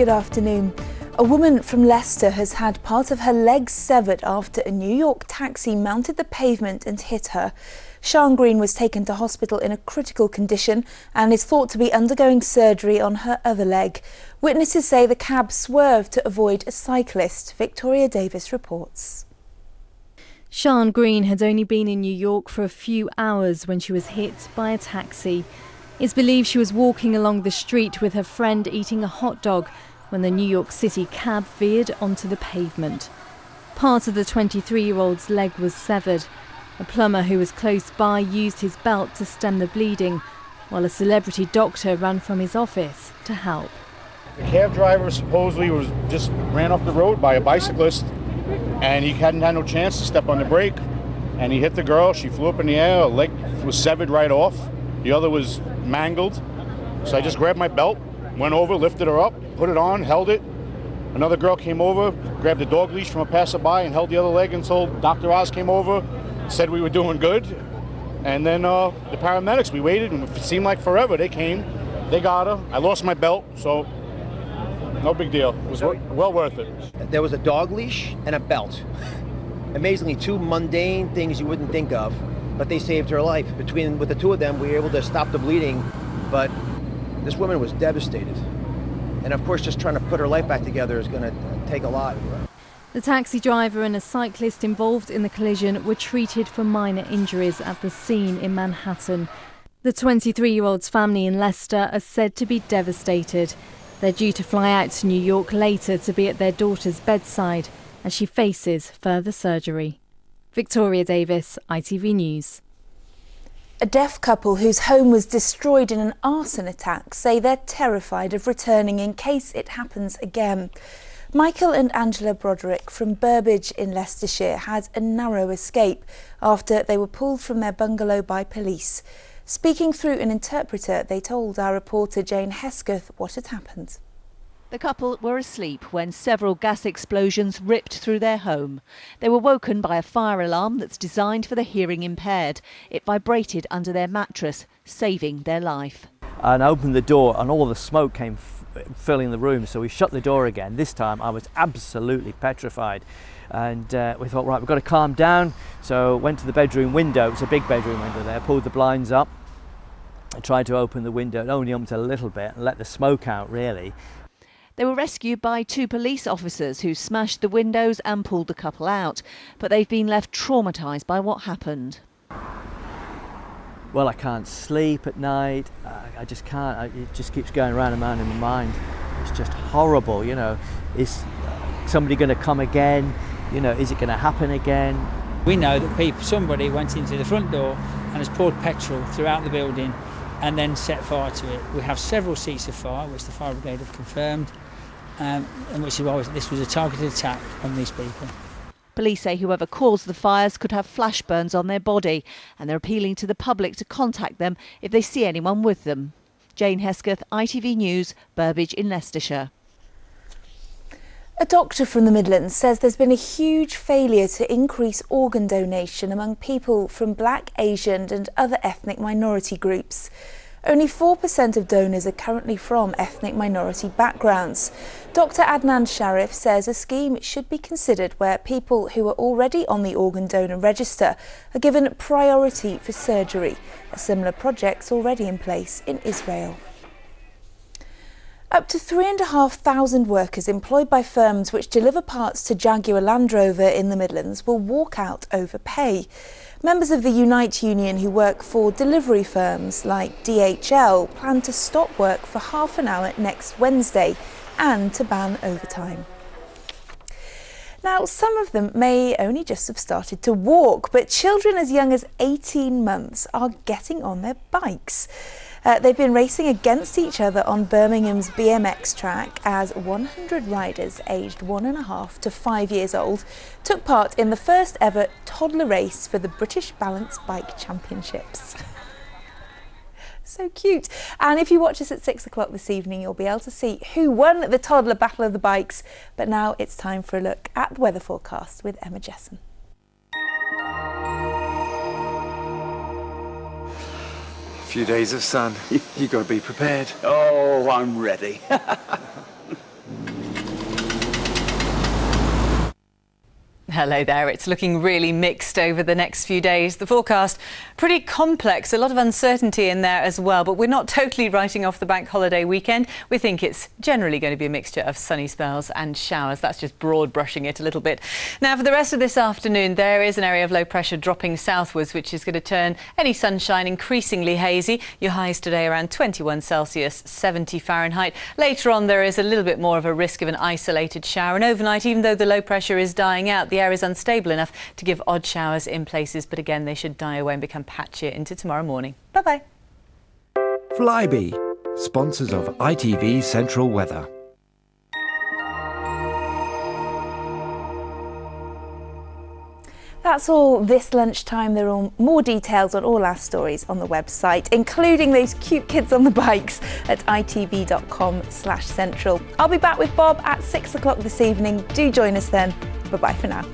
Good afternoon. A woman from Leicester has had part of her legs severed after a New York taxi mounted the pavement and hit her. Sian Green was taken to hospital in a critical condition and is thought to be undergoing surgery on her other leg. Witnesses say the cab swerved to avoid a cyclist. Victoria Davis reports. Sian Green had only been in New York for a few hours when she was hit by a taxi. It's believed she was walking along the street with her friend eating a hot dog when the New York City cab veered onto the pavement. Part of the 23-year-old's leg was severed. A plumber who was close by used his belt to stem the bleeding, while a celebrity doctor ran from his office to help. The cab driver supposedly just ran off the road by a bicyclist, and he hadn't had no chance to step on the brake, and he hit the girl. She flew up in the air, her leg was severed right off. The other was mangled. So I just grabbed my belt, went over, lifted her up, put it on, held it. Another girl came over, grabbed a dog leash from a passerby and held the other leg until Dr. Oz came over, said we were doing good. And then the paramedics, we waited, and it seemed like forever. They came, they got her. I lost my belt, so no big deal. It was well worth it. There was a dog leash and a belt. Amazingly, two mundane things you wouldn't think of, but they saved her life. With the two of them, we were able to stop the bleeding, but this woman was devastated. And of course, just trying to put her life back together is going to take a lot. The taxi driver and a cyclist involved in the collision were treated for minor injuries at the scene in Manhattan. The 23-year-old's family in Leicester are said to be devastated. They're due to fly out to New York later to be at their daughter's bedside as she faces further surgery. Victoria Davis, ITV News. A deaf couple whose home was destroyed in an arson attack say they're terrified of returning in case it happens again. Michael and Angela Broderick from Burbage in Leicestershire had a narrow escape after they were pulled from their bungalow by police. Speaking through an interpreter, they told our reporter Jane Hesketh what had happened. The couple were asleep when several gas explosions ripped through their home. They were woken by a fire alarm that's designed for the hearing impaired. It vibrated under their mattress, saving their life. And I opened the door and all the smoke came filling the room, so we shut the door again. This time I was absolutely petrified. And we thought, right, we've got to calm down. So went to the bedroom window. It's a big bedroom window there. Pulled the blinds up. I tried to open the window. It only opened a little bit and let the smoke out, really. They were rescued by two police officers who smashed the windows and pulled the couple out. But they've been left traumatised by what happened. Well, I can't sleep at night. I just can't. It just keeps going round and round in my mind. It's just horrible, you know. Is somebody going to come again? You know, is it going to happen again? We know that somebody went into the front door and has poured petrol throughout the building and then set fire to it. We have several seats of fire, which the fire brigade have confirmed, and which this was a targeted attack on these people. Police say whoever caused the fires could have flash burns on their body, and they're appealing to the public to contact them if they see anyone with them. Jane Hesketh, ITV News, Burbage in Leicestershire. A doctor from the Midlands says there's been a huge failure to increase organ donation among people from Black, Asian and other ethnic minority groups. Only 4% of donors are currently from ethnic minority backgrounds. Dr Adnan Sharif says a scheme should be considered where people who are already on the organ donor register are given priority for surgery. A similar project's already in place in Israel. Up to 3,500 workers employed by firms which deliver parts to Jaguar Land Rover in the Midlands will walk out over pay. Members of the Unite union who work for delivery firms like DHL plan to stop work for half an hour next Wednesday and to ban overtime. Now, some of them may only just have started to walk, but children as young as 18 months are getting on their bikes. They've been racing against each other on Birmingham's BMX track as 100 riders aged 1.5 to 5 years old took part in the first ever toddler race for the British Balance Bike Championships. So cute. And if you watch us at 6 o'clock this evening, you'll be able to see who won the toddler battle of the bikes. But now it's time for a look at the weather forecast with Emma Jesson. A few days of sun. You got to be prepared. Oh, I'm ready. Hello there. It's looking really mixed over the next few days. The forecast pretty complex, a lot of uncertainty in there as well, but we're not totally writing off the bank holiday weekend. We think it's generally going to be a mixture of sunny spells and showers. That's just broad brushing it a little bit. Now for the rest of this afternoon, there is an area of low pressure dropping southwards, which is going to turn any sunshine increasingly hazy. Your highs today around 21 Celsius, 70 Fahrenheit. Later on, there is a little bit more of a risk of an isolated shower, and overnight, even though the low pressure is dying out, the air is unstable enough to give odd showers in places, but again they should die away and become patchier into tomorrow morning. Bye bye. Flybe, sponsors of ITV Central Weather. That's all this lunchtime. There are more details on all our stories on the website, including those cute kids on the bikes at itv.com/central. I'll be back with Bob at 6 o'clock this evening. Do join us then. Bye-bye for now.